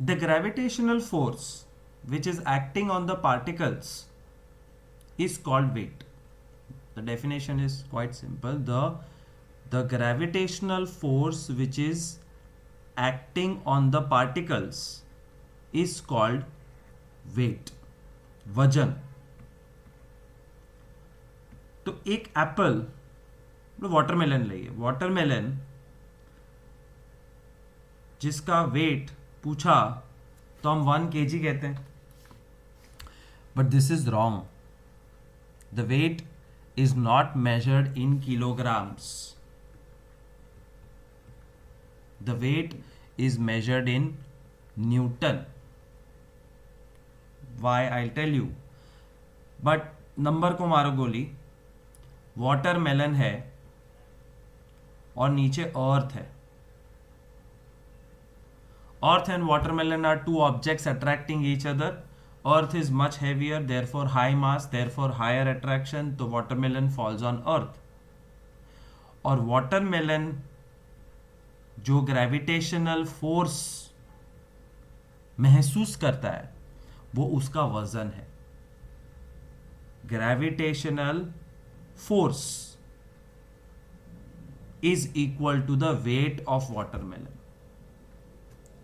The gravitational force which is acting on the particles is called weight. The definition is quite simple. The gravitational force which is acting on the particles is called weight, वजन. तो एक apple, watermelon लेंगे. Watermelon जिसका weight पूछा तो हम 1 kg कहते हैं, but this is wrong. The weight is not measured in kilograms. The weight is measured in Newton. Why? I'll tell you. But number को मारो गोली. वाटरमेलन है और नीचे अर्थ है. Earth and watermelon are two objects attracting each other. Earth is much heavier, therefore high mass, therefore higher attraction. तो watermelon falls on earth. और watermelon जो gravitational force महसूस करता है वो उसका वजन है. Gravitational force is equal to the weight of watermelon.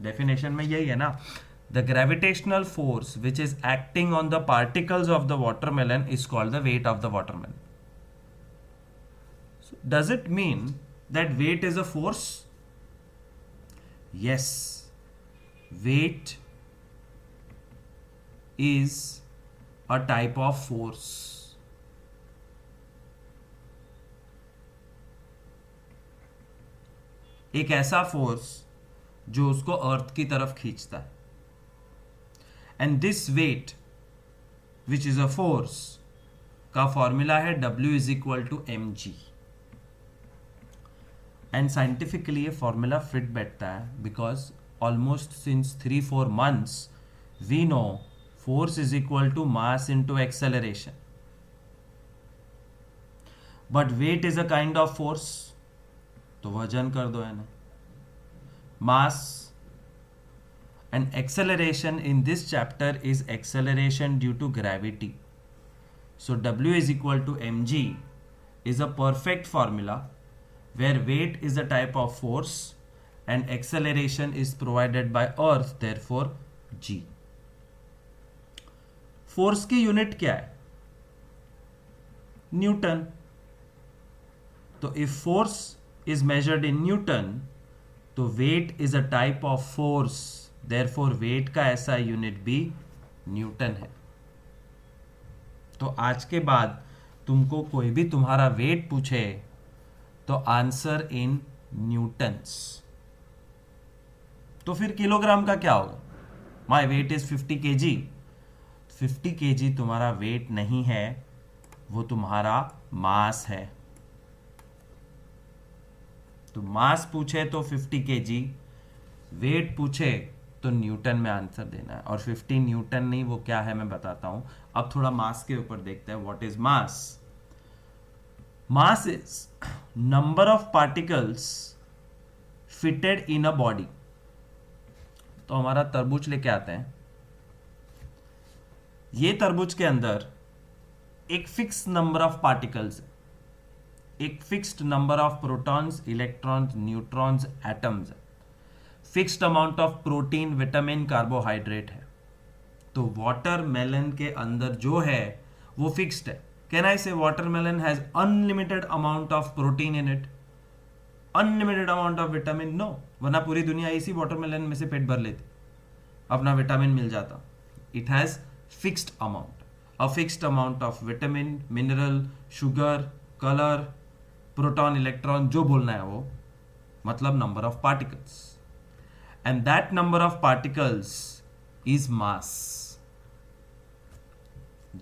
Definition में यही है ना. The gravitational force which is acting on the particles of the watermelon is called the weight of the watermelon. Does it mean that weight is a force? Yes, weight is a type of force. एक ऐसा force जो उसको अर्थ की तरफ खींचता है. And this weight which is a force का formula है W is equal to mg. And scientifically ये फॉर्मूला फिट बैठता है because almost since 3-4 months we know force is equal to mass into acceleration. But weight is a kind of force, तो वजन कर दो है ना. Mass and acceleration in this chapter is acceleration due to gravity. So W is equal to mg is a perfect formula where weight is a type of force and acceleration is provided by earth, therefore g. Force की unit क्या है? Newton. तो if force is measured in Newton, तो weight is a type of force, therefore weight का ऐसा unit भी Newton है. तो आज के बाद तुमको कोई भी तुम्हारा वेट पूछे तो आंसर इन न्यूटन्स. तो फिर किलोग्राम का क्या होगा? My weight is 50 kg. 50 kg तुम्हारा वेट नहीं है, वो तुम्हारा मास है. तो मास पूछे तो 50 kg, वेट पूछे तो न्यूटन में आंसर देना है. और 50 न्यूटन नहीं, वो क्या है मैं बताता हूं. अब थोड़ा मास के ऊपर देखते हैं. What is mass? Mass is number of particles fitted in a body. तो हमारा तरबूज लेके आते हैं. ये तरबूज के अंदर एक फिक्स नंबर ऑफ पार्टिकल्स, एक fixed number of protons, electrons, neutrons, atoms, fixed amount of protein, vitamin, carbohydrate है. तो वाटरमेलन के अंदर जो है वो फिक्स्ड है. Can I say watermelon has unlimited amount of protein in it, unlimited amount of vitamin? No. वरना पूरी दुनिया इसी वाटरमेलन में से पेट भर लेती, अपना विटामिन मिल जाता. It has fixed amount, a fixed amount of vitamin, mineral, sugar, colour, proton, electron, जो बोलना है वो, मतलब number of particles. And that number of particles is mass,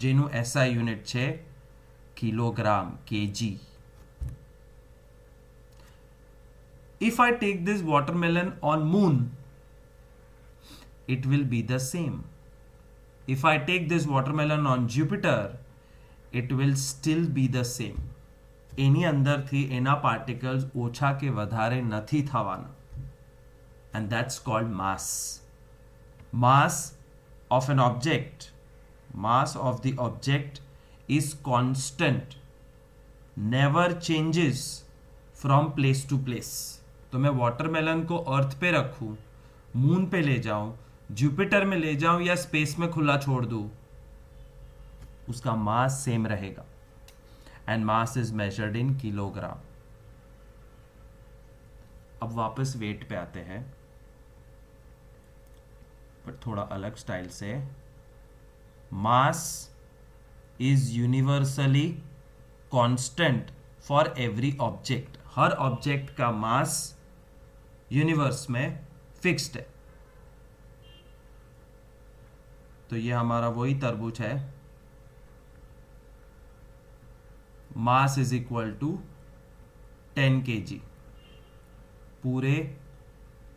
જેનું SI યુનિટ છે kilogram, kg. If I take this watermelon on moon, it will be the same. If I take this watermelon on Jupiter, it will still be the same. એની અંદરથી એના particles ઓછા કે વધારે નથી થવાના. And that's called mass. mass of an object, mass of the object is constant, never changes from place to place. तो मैं watermelon को अर्थ पे रखूं, मून पे ले जाऊं, जुपिटर में ले जाऊं या स्पेस में खुला छोड़ दूं, उसका मास सेम रहेगा. And mass is measured in kilogram. अब वापस वेट पे आते हैं, पर थोड़ा अलग स्टाइल से. Mass is universally constant for every object. Her object का मास यूनिवर्स में फिक्स्ड है. तो ये हमारा वही तरबूज है. Mass is equal to 10 kg. पूरे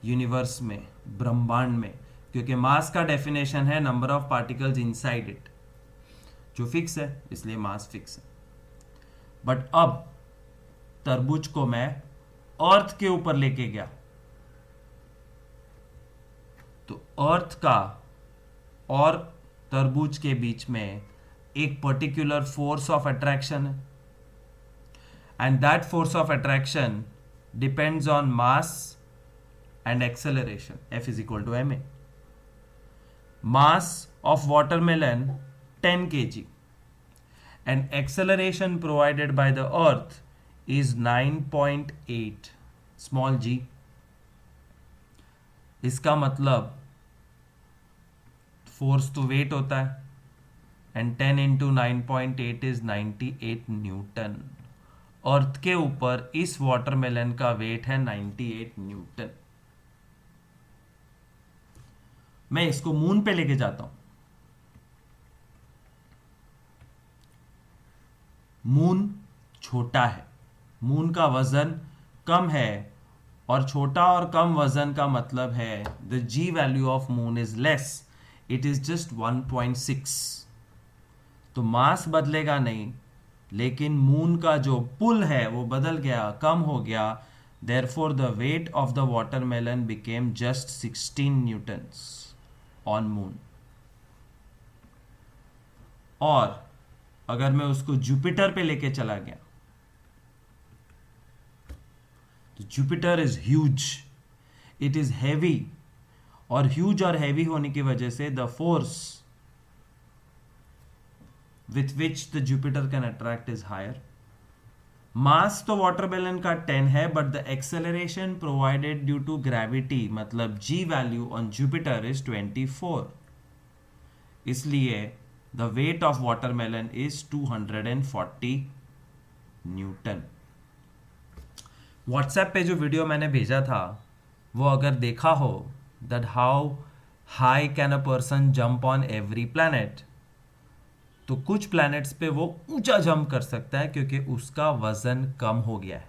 यूनिवर्स में, ब्रह्मांड में, क्योंकि मास का डेफिनेशन है number of particles inside it, जो फिक्स है, इसलिए मास फिक्स है. बट अब तरबूज को मैं अर्थ के ऊपर लेके गया, तो अर्थ का और तरबूज के बीच में एक पर्टिकुलर फोर्स ऑफ अट्रैक्शन है. And that force of attraction depends on mass and acceleration. F is equal to ma. Mass of watermelon 10 kg and acceleration provided by the earth is 9.8 small g. इसका मतलब force तो wait होता है, and 10 into 9.8 is 98 Newton. अर्थ के ऊपर इस watermelon का wait है 98 न्यूटन. मैं इसको मून पे लेके जाता हूं. मून छोटा है, मून का वजन कम है, और छोटा और कम वजन का मतलब है the G value of moon is less, it is just 1.6. तो मास बदलेगा नहीं, लेकिन मून का जो पुल है वो बदल गया, कम हो गया. Therefore the weight of the watermelon became just 16 Newton's on moon. और अगर मैं उसको जुपिटर पे लेके चला गया, तो Jupiter is huge, it is heavy, और ह्यूज और हैवी होने की वजह से the force with which the Jupiter can attract is higher. Mass तो वाटरमेलन का 10 है, but the acceleration provided due to gravity, मतलब G value on Jupiter is 24. इसलिए the weight of watermelon is 240 newton. WhatsApp पे जो video मैंने भेजा था, वो अगर देखा हो, that how high can a person jump on every planet, तो कुछ प्लैनेट्स पे वो ऊंचा जंप कर सकता है क्योंकि उसका वजन कम हो गया है,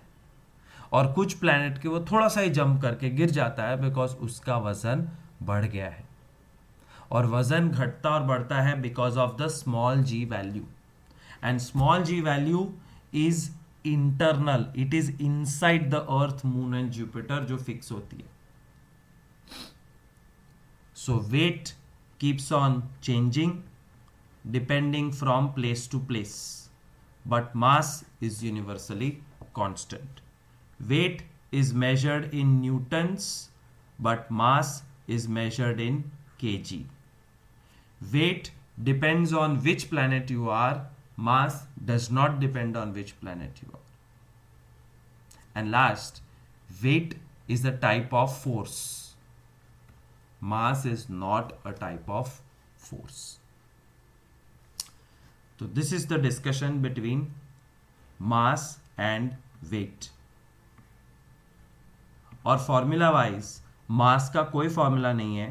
और कुछ प्लैनेट के वो थोड़ा सा ही जंप करके गिर जाता है बिकॉज उसका वजन बढ़ गया है. और वजन घटता और बढ़ता है because of the small G value. And small G value is internal, it is inside the earth, moon and Jupiter, जो फिक्स होती है. So weight keeps on changing depending from place to place, but mass is universally constant. Weight is measured in newtons, but mass is measured in kg. Weight depends on which planet you are, mass does not depend on which planet you are. And last, weight is a type of force. Mass is not a type of force. So this is the discussion between mass and weight. और formula wise मास का कोई formula नहीं है,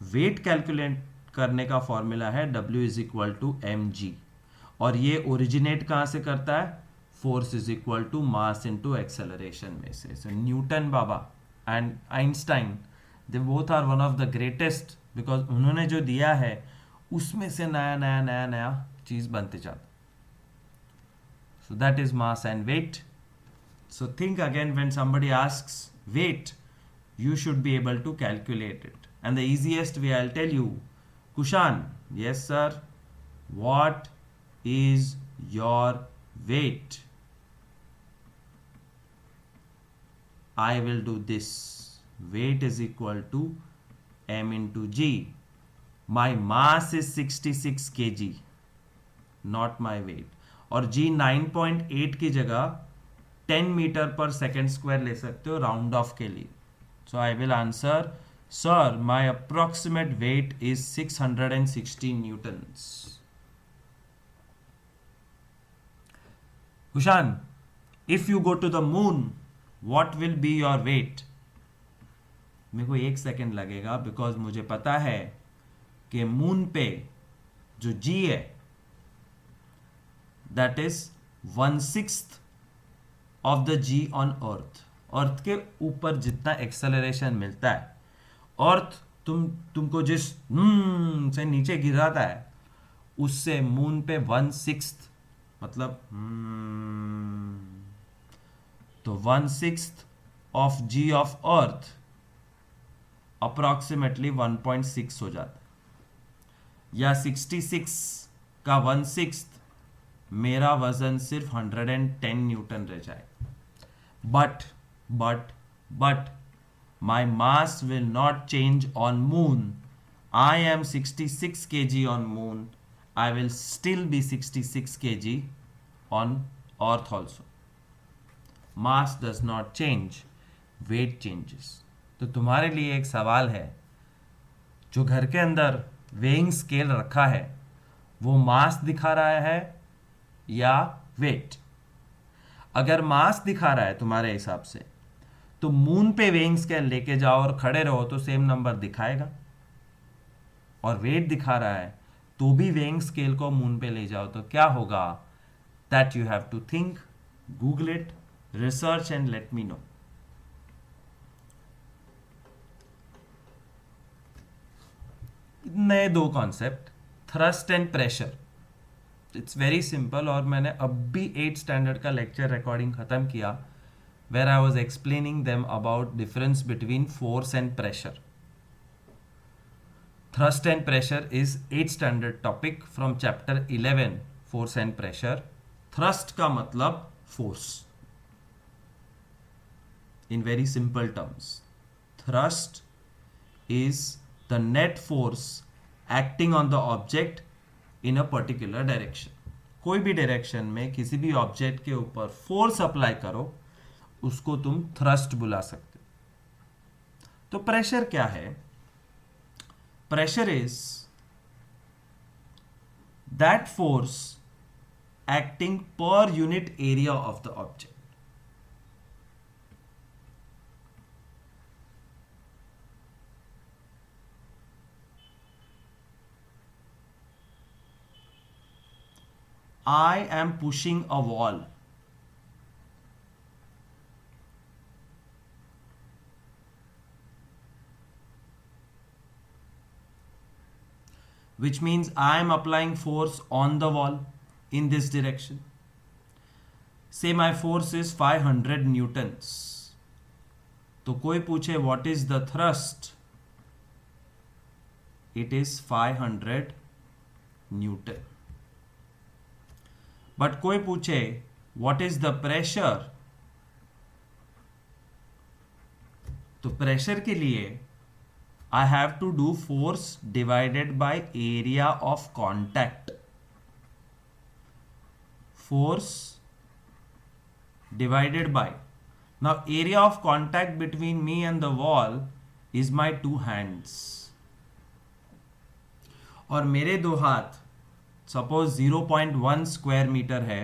weight calculate करने का formula है W is equal to mg. और ये ओरिजिनेट कहाँ से करता है? Force is equal to mass into acceleration में से. सो न्यूटन बाबा and Einstein, they both are one of the greatest, because उन्होंने जो दिया है उसमें से नया नया नया नया चीज बनते जाता. So that is mass and weight. So think again, when somebody asks weight, you should be able to calculate it. And the easiest way I'll tell you, Kushan, yes sir, what is your weight? I will do this. Weight is equal to m into g. My mass is 66 kg, not my weight. और g 9.8 की जगह 10 metre पर second square ले सकते हो round off के लिए. So I will answer, sir my approximate weight is 660 newtons. Kushan, if you go to the moon what will be your weight? मेरे को 1 सेकेंड लगेगा बिकॉज मुझे पता है कि मून पे जो g है that is 1/6 of the g on earth. Earth के ऊपर जितना एक्सेलरेशन मिलता है, अर्थ तुमको जिस से नीचे गिराता है उससे मून पे 1/6 मतलब तो 1/6 of g of earth approximately 1.6 हो जाता है. या 66 का 1/6 मेरा वजन सिर्फ 110 न्यूटन रह जाए. But my mass will not change on moon. I am 66 kg on moon. I will still be 66 kg on earth also. Mass does not change. Weight changes. तो तुम्हारे लिए एक सवाल है, जो घर के अंदर वेइंग स्केल रखा है वो मास दिखा रहा है या वेट? अगर मास दिखा रहा है तुम्हारे हिसाब से तो मून पे वेइंग स्केल लेके जाओ और खड़े रहो तो सेम नंबर दिखाएगा. और वेट दिखा रहा है तो भी वेइंग स्केल को मून पे ले जाओ तो क्या होगा? That you have to think, Google it, research and let me know. नए 2 concept, thrust and pressure. It's very simple और मैंने अभी 8th स्टैंडर्ड का लेक्चर रिकॉर्डिंग खत्म किया where I was explaining them about difference between force and pressure. Thrust and pressure is 8th standard topic from chapter 11, force and pressure. Thrust का मतलब force. In very simple terms, thrust is the net force acting on the object in a particular direction. कोई भी direction में किसी भी object के ऊपर force apply करो उसको तुम थ्रस्ट बुला सकते हो. तो प्रेशर क्या है? Pressure is that force acting per unit area of the object. I am pushing a wall. Which means I am applying force on the wall in this direction. Say my force is 500 newtons. तो कोई पूछे what is the thrust? It is 500 newton. But कोई पूछे what is the pressure? तो pressure के लिए I have to do force divided by area of contact. Force divided by. Now area of contact between me and the wall is my 2 hands. और मेरे 2 हाथ suppose 0.1 square metre है.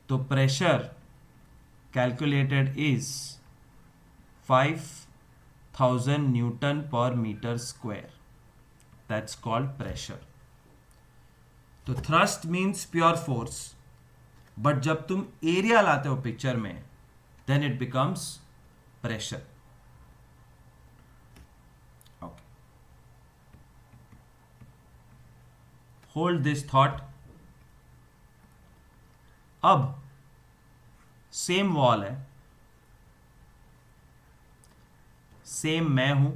तो pressure calculated is 5000 Newton per meter square. That's called pressure. तो thrust means pure force, but जब तुम area लाते हो picture में then it becomes pressure. Okay. Hold this thought. अब सेम वॉल है, सेम मैं हूं,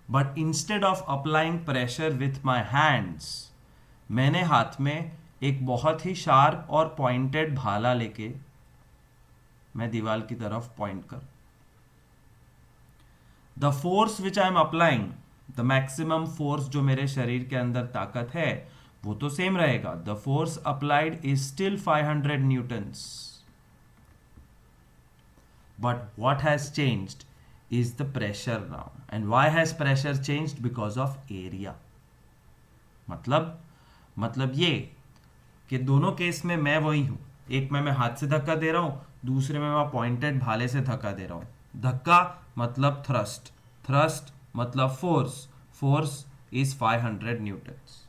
but instead of applying pressure with my hands, मैंने हाथ में एक बहुत ही शार्प और पॉइंटेड भाला लेके मैं दीवार की तरफ पॉइंट कर, the force which I am applying, the maximum force जो मेरे शरीर के अंदर ताकत है वो तो सेम रहेगा. The force applied is still 500 Newton's, but what has changed is the pressure now. And why has pressure changed? Because of area. मतलब ये कि दोनों केस में मैं वही हूं. एक में मैं हाथ से धक्का दे रहा हूं, दूसरे में मैं पॉइंटेड भाले से धक्का दे रहा हूं. धक्का मतलब थ्रस्ट, थ्रस्ट मतलब force, force is 500 newtons.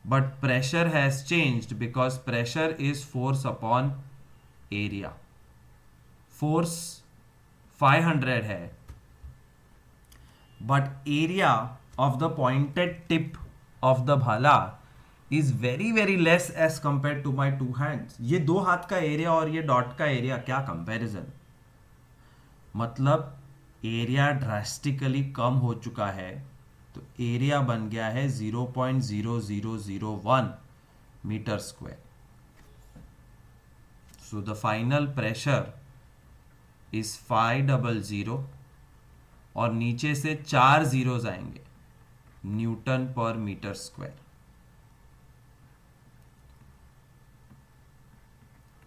But pressure has changed because pressure is force upon area. Force 500 है, but area of the pointed tip of the भाला is very very less as compare to my 2 hands. ये 2 हाथ का area और ये dot का area, क्या comparison. मतलब एरिया ड्रास्टिकली कम हो चुका है, तो एरिया बन गया है 0.0001 meter square. So the final pressure is 500 और नीचे से 4 जीरोज आएंगे, न्यूटन पर मीटर स्क्वायर.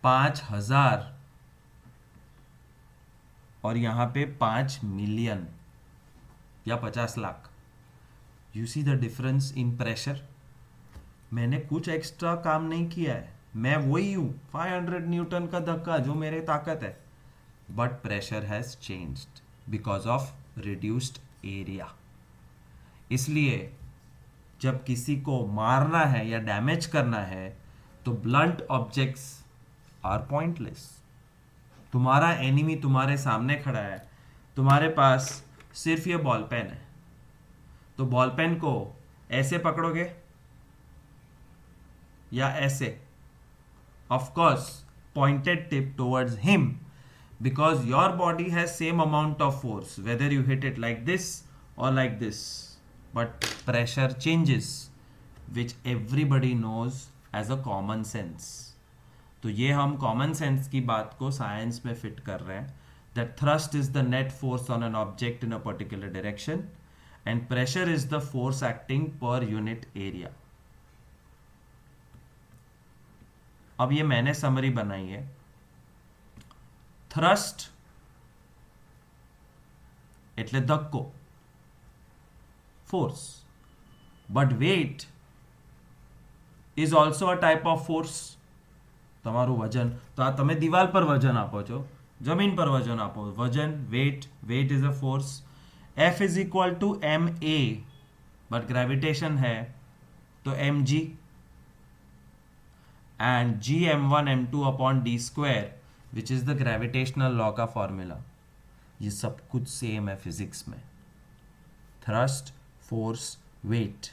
5000 और यहां पे 5 मिलियन या 50 lakh. You see the difference in pressure. मैंने कुछ एक्स्ट्रा काम नहीं किया है, मैं वही हूं, 500 न्यूटन का धक्का जो मेरे ताकत है, but pressure has changed because of reduced area. इसलिए जब किसी को मारना है या डैमेज करना है तो ब्लंट ऑब्जेक्ट्स आर पॉइंटलेस. तुम्हारा एनिमी तुम्हारे सामने खड़ा है, तुम्हारे पास सिर्फ ये बॉल पेन है, तो बॉल पेन को ऐसे पकड़ोगे या ऐसे, of course pointed tip towards him, because your body has same amount of force whether you hit it like this or like this, but pressure changes which everybody knows as a common sense. तो ये हम common sense की बात को science में fit कर रहे हैं, that thrust is the net force on an object in a particular direction and pressure is the force acting per unit area. अब ये मैंने समरी बनाई है. थ्रस्ट એટલે ધક્કો, force, but weight is also a type of force. તમારું વજન, તો આ તમે દિવાલ પર વજન આપો છો, જમીન પર વજન આપો, વજન, weight, weight is a force. F is equal to M A, but gravitation है तो M G, and G m1 m2 upon D square which is the gravitational law का फॉर्मूला. ये सब कुछ सेम है फिजिक्स में. Thrust, force, weight.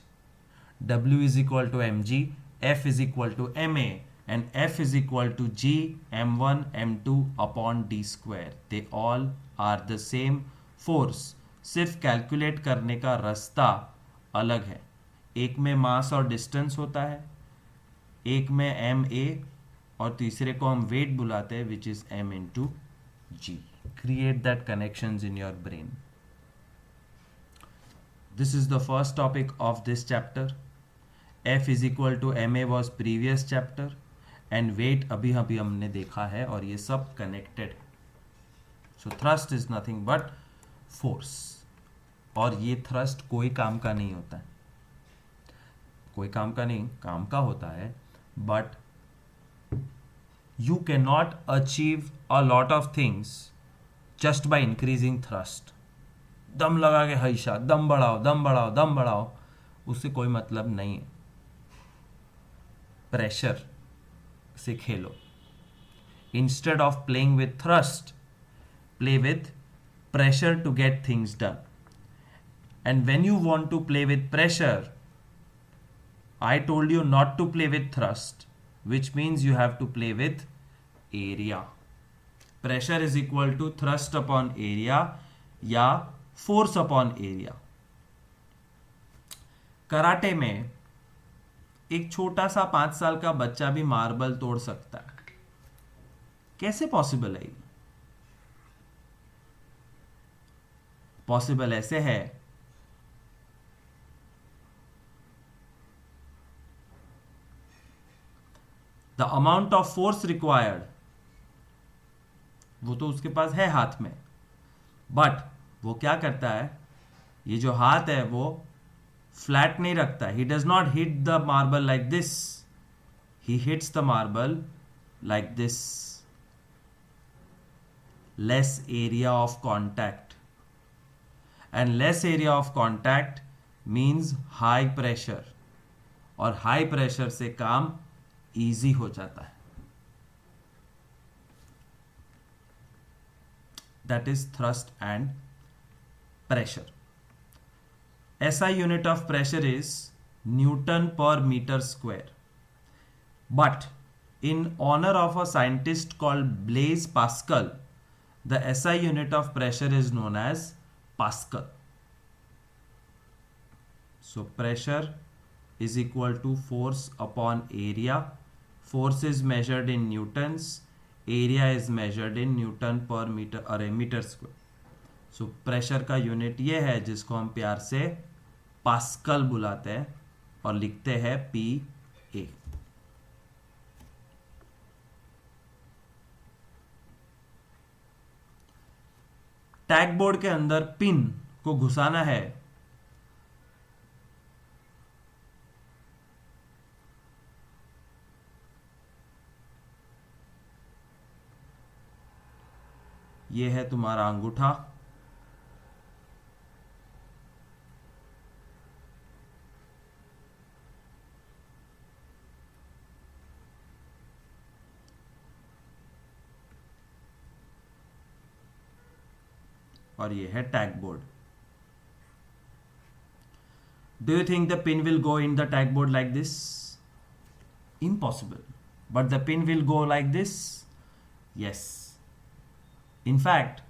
W is equal to M G, F is equal to M A and F is equal to G m1 m2 upon D square. They all are the same force, सिर्फ calculate करने का रास्ता अलग है. एक में मास और distance होता है, एक में एम ए, और तीसरे को हम वेट बुलाते हैं which is m into g. Create that connections in your brain. This is the first topic of this chapter. F is equal to M a was previous chapter and weight अभी अभी हमने देखा है, और ये सब connected. So thrust is nothing but force, और ये थ्रस्ट कोई काम का नहीं होता है, कोई काम का नहीं, काम का होता है, but you cannot achieve a lot of things just by increasing thrust. दम लगा के हईशा, दम बढ़ाओ, दम बढ़ाओ, दम बढ़ाओ, उससे कोई मतलब नहीं है. प्रेशर से खेलो. Instead of playing with thrust, play with pressure to get things done. And when you want to play with pressure, I told you not to play with thrust, which means you have to play with area. Pressure is equal to thrust upon area या force upon area. Karate में एक छोटा सा 5 साल का बच्चा भी marble तोड़ सकता है. कैसे पॉसिबल है? पॉसिबल ऐसे है, the amount of force required, वो तो उसके पास है हाथ में, बट वो क्या करता है, ये जो हाथ है वो फ्लैट नहीं रखता. He does not hit the marble like this, he hits the marble like this. Less area of contact, and less area of contact means high pressure, और हाई प्रेशर से काम इजी हो जाता है. That is thrust and pressure. SI unit of pressure is Newton per meter square. But in honor of a scientist called Blaise Pascal, the SI unit of pressure is known as Pascal. So pressure is equal to force upon area. Force is measured in newtons. Area is measured in Newton per meter or a meter square. So pressure का unit ये है जिसको हम प्यार से pascal बुलाते हैं और लिखते हैं PA. टैग बोर्ड के अंदर पिन को घुसाना है. ये है तुम्हारा अंगूठा, और ये है tag board. Do you think the pin will go in the tag board like this? Impossible. But the pin will go like this? Yes. In fact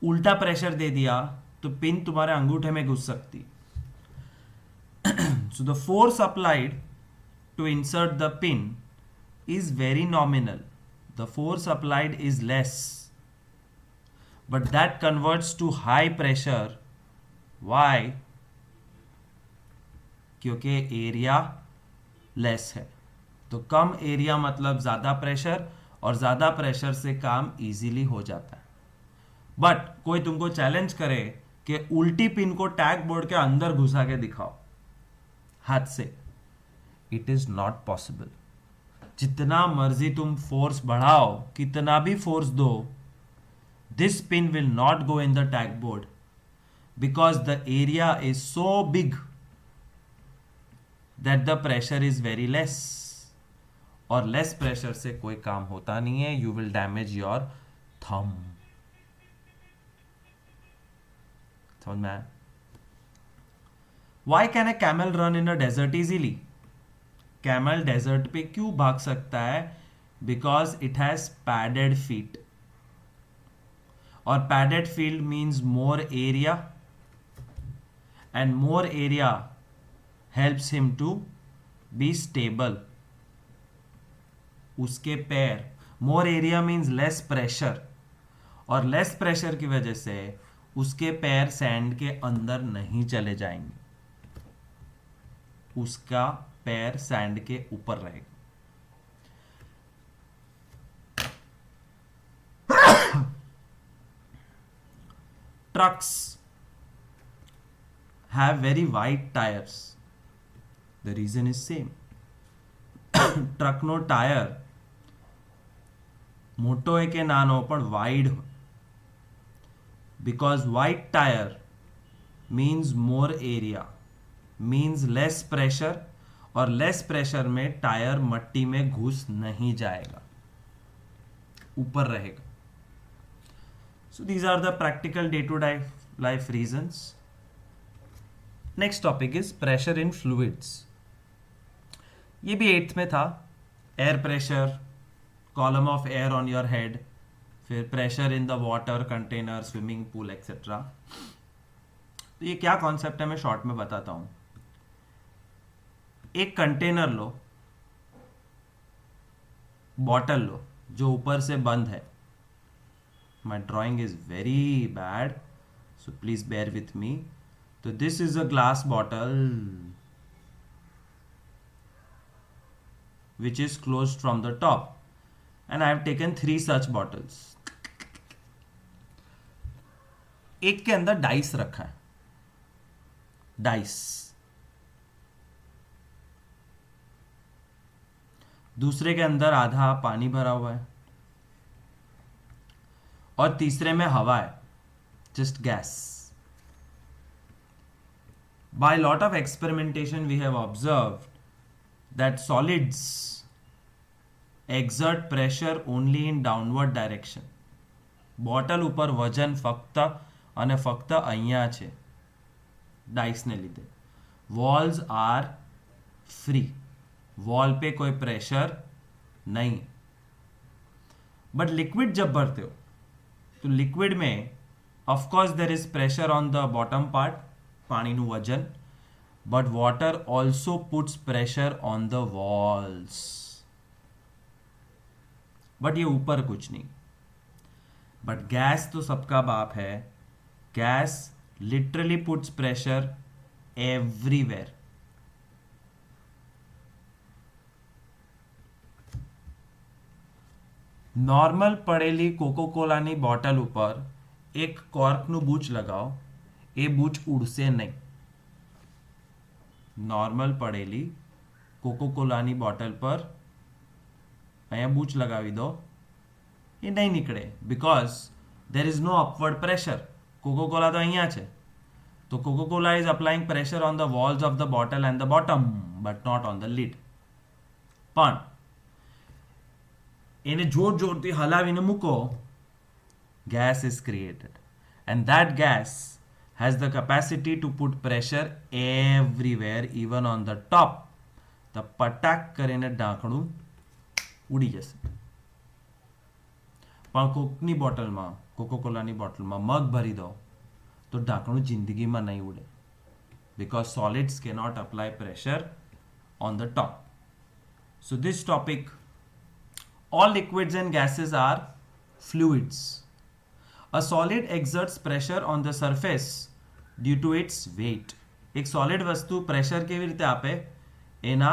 उल्टा प्रेशर दे दिया तो पिन तुम्हारे अंगूठे में घुस सकती. So the force applied to insert the pin is very nominal. The force applied is less, but that converts to high pressure. Why? क्योंकि एरिया लेस है. तो कम एरिया मतलब ज़्यादा प्रेशर, और ज़्यादा प्रेशर से काम इजीली हो जाता है. बट कोई तुमको चैलेंज करे कि उल्टी पिन को टैग बोर्ड के अंदर घुसा के दिखाओ हाथ से, इट इज नॉट पॉसिबल. जितना मर्जी तुम फोर्स बढ़ाओ, कितना भी फोर्स दो, this pin will not go in the tag board because the area is so big that the pressure is very less. और less pressure से कोई काम होता नहीं है. You will damage your thumb. समझ में आया? Why can a camel run in a desert easily? Camel desert पे क्यों भाग सकता है? Because it has padded feet. और padded field means more area, and more area helps him to be stable. उसके पैर, more area means less pressure, और less pressure की वजह से उसके पैर सैंड के अंदर नहीं चले जाएंगे. उसका पैर सैंड के ऊपर रहेगा. Trucks have very wide tires. The reason is same. Truck no tire મોટો હોય કે નાનો પણ wide હોય. Because wide tire means more area, means less pressure, और लेस प्रेशर में टायर मट्टी में घुस नहीं जाएगा, ऊपर रहेगा. So these are the practical day-to-day life reasons. Next topic is pressure in fluids. ये भी 8th में था. Air pressure, column of air on your head, फिर pressure in the water container, swimming pool etcetera. तो ये क्या concept है मैं शॉर्ट में बताता हूं. एक कंटेनर लो, बॉटल लो जो ऊपर से बंद है. My drawing is very bad, so please bear with me. तो this is a glass bottle which is closed from the top, and I have taken 3 such bottles. एक के अंदर डाइस रखा है, डाइस. दूसरे के अंदर आधा पानी भरा हुआ है, और तीसरे में हवा है, just guess. By lot of experimentation we have observed that solids exert pressure only in downward direction. Bottle ઉપર વજન ફક્ત અને ફક્ત અહીંયા છે ડાઇસને લીધે. વોલ્સ આર ફ્રી, वॉल पे कोई प्रेशर नहीं. बट लिक्विड जब भरते हो तो लिक्विड में of course there is pressure on the bottom part, पानीનું વજન, but water also puts pressure on the walls. But ये ऊपर कुछ नहीं. बट गैस तो सबका बाप है. Gas literally puts pressure everywhere. Normal પડેલી કોકોકોલાની બોટલ ઉપર એક કોર્કનું બૂચ લગાવો, એ બૂચ ઉડશે નહીં. નોર્મલ પડેલી કોકોકોલાની બોટલ પર અહીંયા બૂચ લગાવી દો, એ નહીં નીકળે, because there is no upward pressure. Coca Cola તો અહીંયા છે, તો Coca Cola is applying pressure on the walls of the bottle and the bottom, but not on the lid. પણ એને જોર જોરથી હલાવીને મૂકો, gas is created, and that gas has the capacity to put pressure everywhere, even on the top. તો પટાક કરીને ઢાંકણું ઉડી જશે. પણ કોકની બોટલમાં, કોકોકોલાની બોટલમાં મગ ભરી દો તો ઢાંકણું જિંદગીમાં નહીં ઉડે, because solids cannot apply pressure on the top. So this topic, all liquids and gases are fluids. A solid exerts pressure on the surface due to its weight. એક સોલિડ વસ્તુ પ્રેશર કેવી રીતે આપે? એના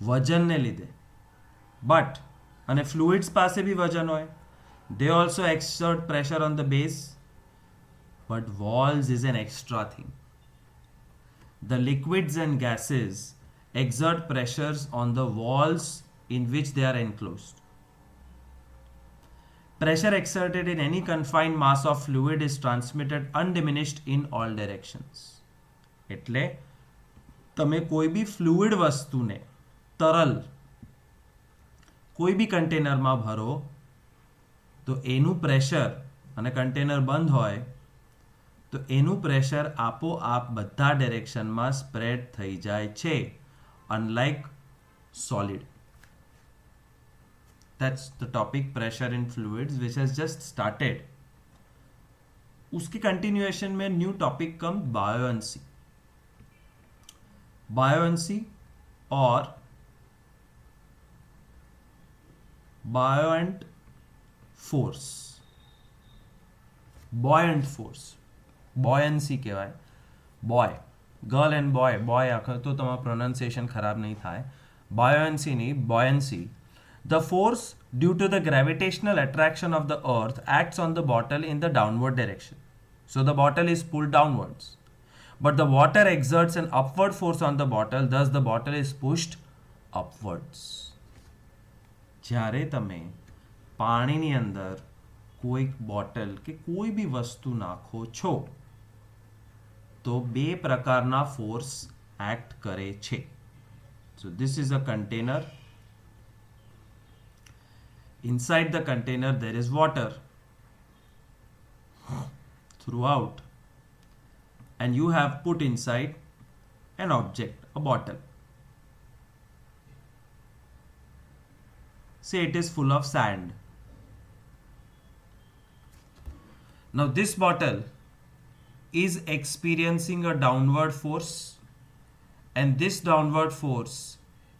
વજનને લીધે. બટ અને fluids પાસે બી વજન હોય. They also exert pressure on the base, but walls is an extra thing. The liquids and gases exert pressures on the walls in which they are enclosed. Pressure exerted in any confined mass of fluid is transmitted undiminished in all directions. એટલે તમે કોઈ બી fluid વસ્તુને, તરલ કોઈ બી કન્ટેનરમાં ભરો તો એનું pressure, અને કન્ટેનર બંધ હોય તો એનું પ્રેશર આપોઆપ બધા ડિરેક્શનમાં સ્પ્રેડ થઈ જાય છે, unlike solid. That's the topic, pressure in fluids, which has just started. उसकी continuation में new topic comes buoyancy. Buoyancy or buoyant force. Buoyant force. Buoyancy કહેવાય. Boy, girl and boy, boy આખો તો તમારું pronunciation ખરાબ નહીં થાય. Buoyancy નહીં, buoyancy. The force due to the gravitational attraction of the earth acts on the bottle in the downward direction. So the bottle is pulled downwards. But the water exerts an upward force on the bottle, thus the bottle is pushed upwards. જ્યારે તમે પાણીની અંદર કોઈ bottle કે કોઈ બી વસ્તુ નાખો છો તો બે પ્રકારના ફોર્સ એક્ટ કરે છે. So this is a container. Inside the container there is water throughout. and you have put inside an object, a bottle. Say it is full of sand. Now this bottle is experiencing a downward force, and this downward force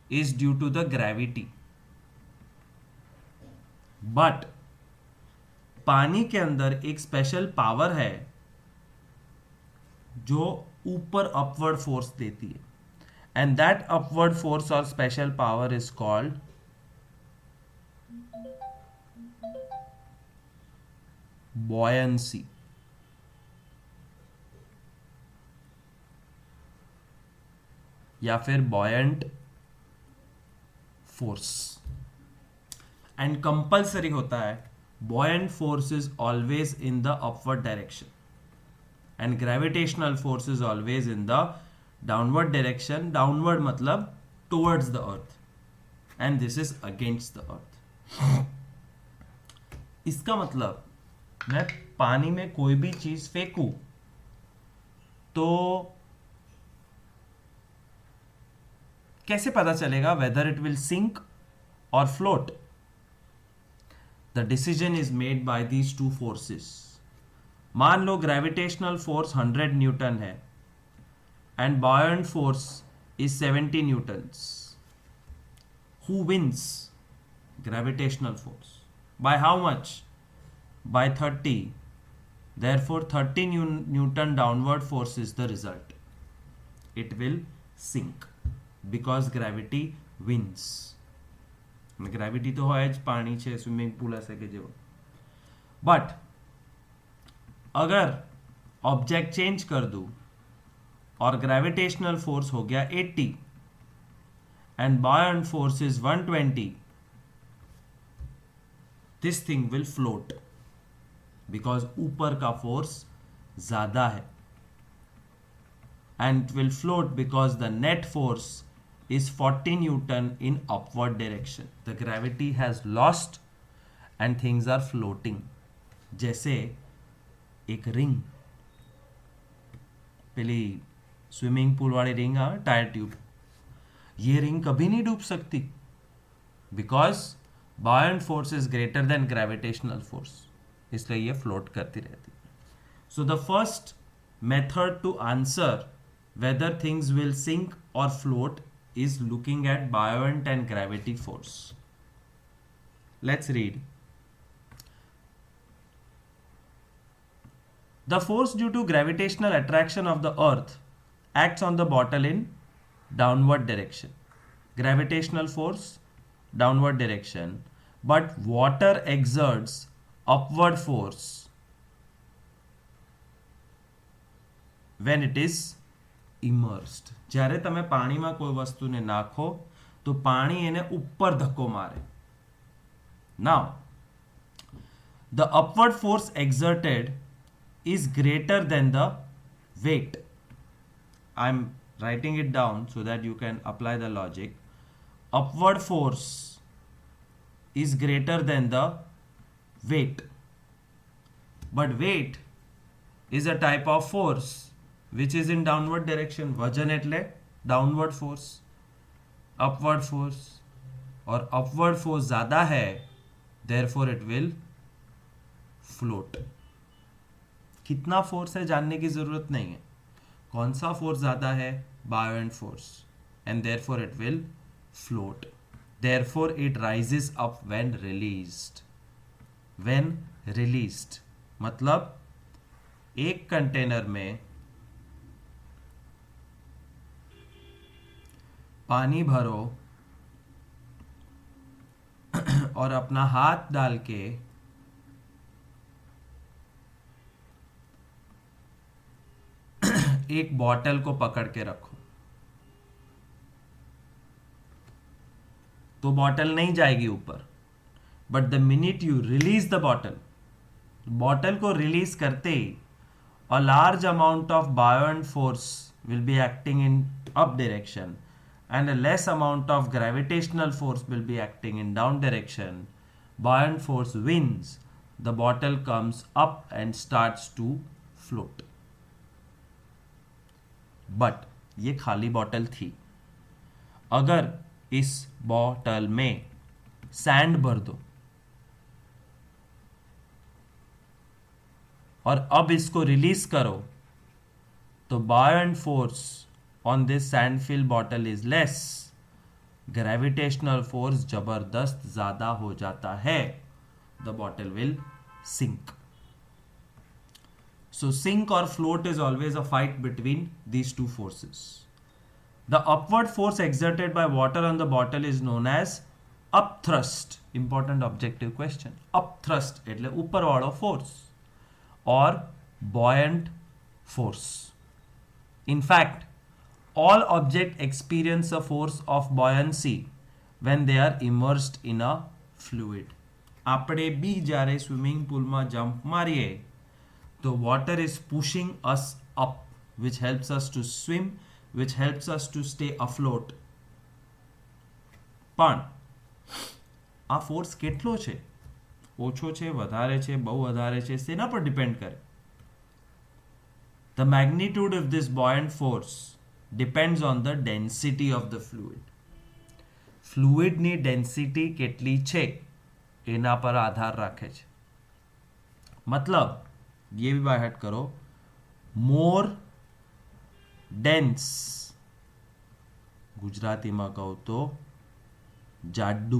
is due to the gravity. But पानी के अंदर एक special power है जो ऊपर upward force देती है, and that upward force और special power is called buoyancy. या फिर buoyant force. एंड कंपल्सरी होता है buoyant force is always in the upward direction and gravitational force is always in the downward direction. Downward मतलब towards the earth and this is against the earth. इसका मतलब मैं पानी में कोई भी चीज फेंकूं तो कैसे पता चलेगा वेदर इट विल सिंक और float? The decision is made by these two forces. मान लो ग्रेविटेशनल फोर्स 100 न्यूटन है and buoyant force is 70 newtons. Who wins? Gravitational force. By how much? By 30. Therefore 30 newton downward force is the result. It will sink because gravity wins. Gravity तो है पानी छे swimming pool हसे के जेवो, but अगर object change कर दूं और ग्रेविटेशनल फोर्स हो गया 80 and buoyant force is 120, this thing will float because ऊपर का फोर्स ज्यादा है, and it will float because the net force is 40 Newton in upward direction. The gravity has lost and things are floating. जैसे एक ring, पहली swimming pool वाली ring है tyre tube, ये रिंग कभी नहीं डूब सकती because buoyant force is greater than gravitational force, इसलिए ये फ्लोट करती रहती. So the first method to answer whether things will sink or float is looking at buoyant and gravity force. Let's read. The force due to gravitational attraction of the earth acts on the bottle in downward direction. Gravitational force, downward direction, but water exerts upward force when it is immersed. જ્યારે તમે પાણીમાં કોઈ વસ્તુને નાખો તો પાણી એને ઉપર ધક્કો મારે. Now, the upward force exerted is greater than the weight. I'm writing it down so that you can apply the logic. Upward force is greater than the weight. But weight is a type of force which is in downward direction. वजन એટલે downward force, upward force, और upward force ज्यादा है, therefore it will float. कितना force है जानने की जरूरत नहीं है, कौन सा फोर्स ज्यादा है? buoyant force, and therefore it will float. Therefore it rises up when released. When released मतलब एक कंटेनर में पानी भरो और अपना हाथ डाल के एक बॉटल को पकड़ के रखो तो बॉटल नहीं जाएगी ऊपर. But the minute you release the bottle को रिलीज करते ही a large amount of buoyant force will be acting in up direction and a less amount of gravitational force will be acting in down direction. Buoyant force wins. The bottle comes up and starts to float. But ये खाली bottle थी। अगर इस bottle में sand भर दो और अब इसको रिलीज करो, तो buoyant force on this sand fill bottle is less, gravitational force जबरदस्त ज्यादा हो जाता है, the bottle will sink. So sink or float is always a fight between these two forces. The upward force exerted by water on the bottle is known as upthrust. Important objective question. Upthrust એટલે ઉપરવાળો force or buoyant force. In fact, all objects experience a force of buoyancy when they are immersed in a fluid. આપણે બી જ્યારે swimming પુલમાં jump મારીએ the water is pushing us up, which helps us to swim, which helps us to stay afloat. પણ આ force કેટલો છે? ઓછો છે, વધારે છે, બહુ વધારે છે, શેના પર ડિપેન્ડ કરે? The magnitude of this buoyant force depends on the density of the fluid. ફ્લુઇડની ડેન્સિટી કેટલી છે એના પર આધાર રાખે છે। मतलब ये भी बाय हट करो, मोर डेंस, गुजराती में कहो तो जाडू,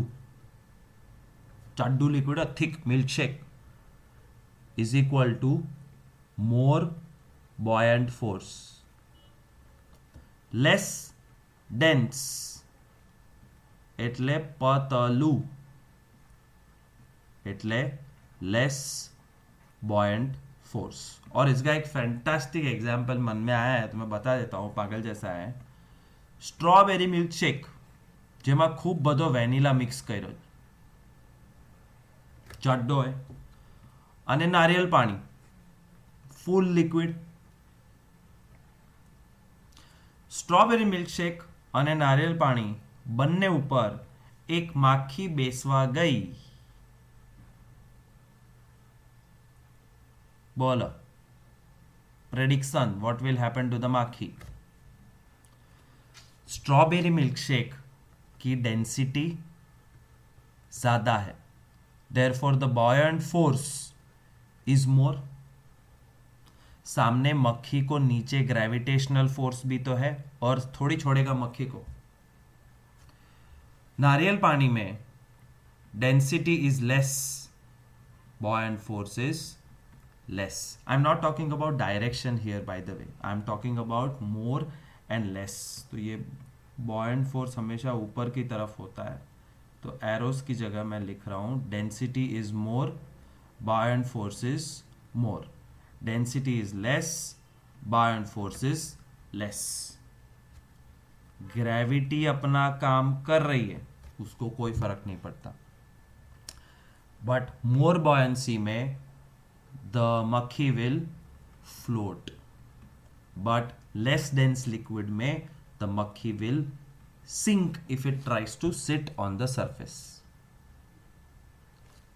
जाडू liquid thick milk shake is equal to more buoyant force. Less dense एटले पतलू एटले लेस बॉयंट फोर्स। और इसका एक फैंटास्टिक एग्जाम्पल मन में आया है तो मैं बता देता हूँ, पागल जैसा है। स्ट्रॉबेरी मिल्क शेक जेमा खूब बधो वेनिला मिक्स कर्यो, जाडो है, अने नारियल पानी फूल लिक्विड। स्ट्रॉबेरी मिल्क शेक अने नारियल पानी बन्ने ऊपर एक माखी बेसवा गई। बोलो prediction, what will happen to the माखी? स्ट्रॉबेरी मिल्क शेक की डेंसिटी ज्यादा है, therefore the buoyant force is more. सामने मक्खी को नीचे ग्रेविटेशनल फोर्स भी तो है और थोड़ी छोड़ेगा मक्खी को। नारियल पानी में density is less, buoyant force is less. I'm not talking about direction here, by the way. I'm talking about more and less. तो ये buoyant force हमेशा ऊपर की तरफ होता है, तो arrows की जगह मैं लिख रहा हूँ density is more, buoyant force is more. Density is less, buoyant force is less. Gravity अपना काम कर रही है, उसको कोई फर्क नहीं पड़ता। But more buoyancy में the makhi will float, but less dense liquid में the makhi will sink if it tries to sit on the surface.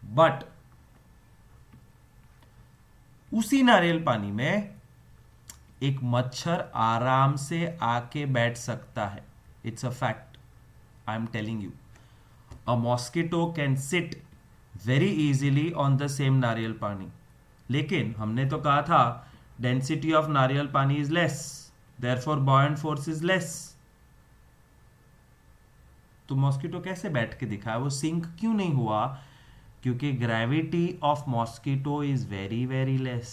But उसी नारियल पानी में एक मच्छर आराम से आके बैठ सकता है। It's a fact. I'm telling you. A mosquito can sit very easily on the same नारियल पानी। लेकिन हमने तो कहा था डेंसिटी ऑफ नारियल पानी is less, therefore buoyant force is less. तो मॉस्किटो कैसे बैठ के दिखा है? वो सिंक क्यों नहीं हुआ? क्योंकि gravity of mosquito is very very less.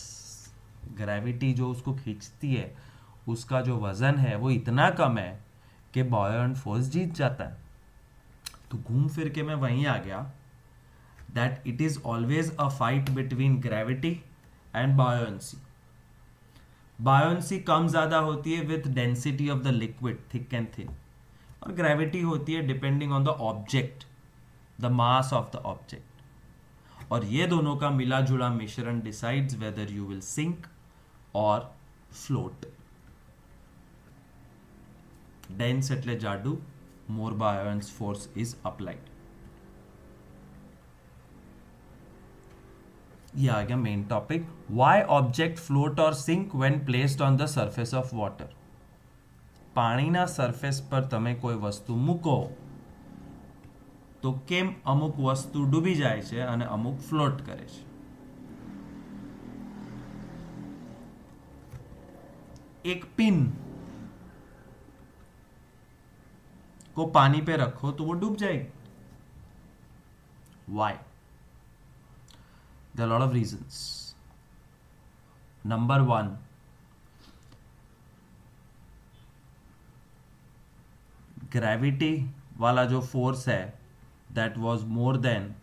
Gravity जो उसको खींचती है, उसका जो वजन है वो इतना कम है कि बॉयंट फोर्स जीत जाता है। तो घूम फिर के मैं वहीं आ गया that it is always a fight between gravity and buoyancy. Buoyancy कम ज़्यादा होती है with density of the liquid, thick and thin, और gravity होती है depending on the object, the mass of the object. और ये दोनों का मिला जुला मिश्रण decides whether you will sink or float. Dense એટલે જાડુ, more buoyant force is applied. ये आ गया main topic, why object float और sink when placed on the surface of water. પાણીના સરફેસ પર તમે કોઈ વસ્તુ મૂકો તો કેમ અમુક વસ્તુ ડૂબી જાય છે અને અમુક ફ્લોટ કરે છે? एक पिन को पानी पे रखो तो वो डूब जाएगी. Why? There are a lot of reasons. Number one, gravity वाला जो फोर्स है that was more than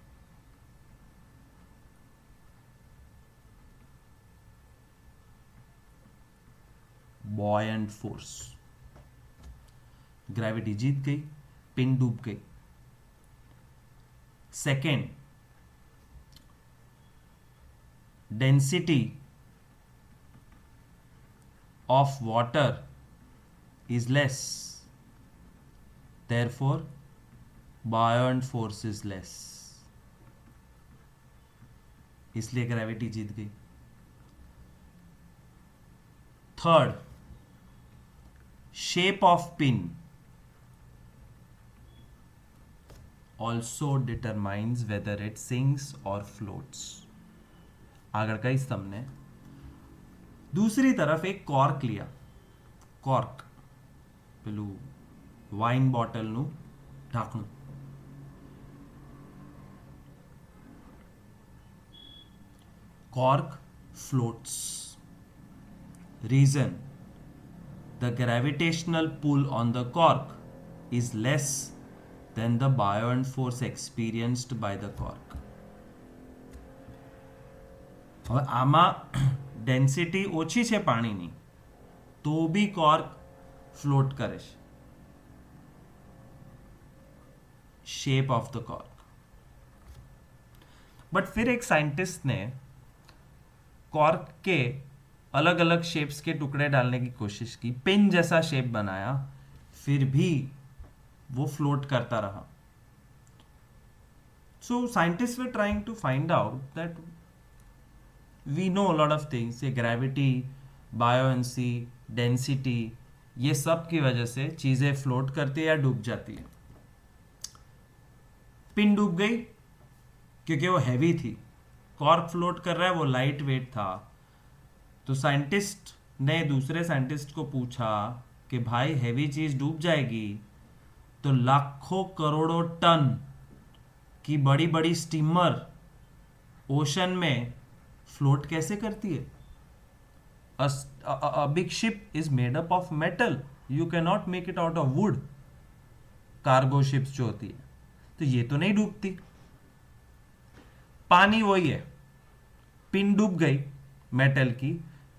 buoyant force. Gravity जीत गई, पिन डूब गई. Second, density of water is less, therefore buoyant force is less. इसलिए ग्रेविटी जीत गई. Third, shape of pin also determines whether it sinks or floats. આગળ કહીશ તમને. दूसरी तरफ एक कॉर्क लिया, कॉर्क પેલું wine બોટલનું ઢાંકણું. cork floats. Reason: the gravitational pull on the cork is less than the buoyant force experienced by the cork. હવે આમાં ડેન્સિટી ઓછી છે પાણીની તો બી કોર્ક ફ્લોટ કરે છે. Shape of the cork. But फिर एक साइंटिस्ट ने कॉर्क के अलग अलग शेप्स के टुकड़े डालने की कोशिश की, पिन जैसा शेप बनाया, फिर भी वो फ्लोट करता रहा. So scientists were trying to find out that we know lot of things, ये ग्रेविटी, बायोएंसी, डेंसिटी, ये सब की वजह से चीजें फ्लोट करती है या डूब जाती है. पिन डूब गई क्योंकि वो हैवी थी, कॉर्क फ्लोट कर रहा है, वो लाइट वेट था. तो साइंटिस्ट ने दूसरे साइंटिस्ट को पूछा कि भाई हैवी चीज डूब जाएगी तो लाखों करोड़ों टन की बड़ी बड़ी स्टीमर ओशन में फ्लोट कैसे करती है? A big ship is made up of metal. You cannot make it out of wood. Cargo ships जो होती है तो ये तो नहीं डूबती. पानी वही है, पिन डूब गई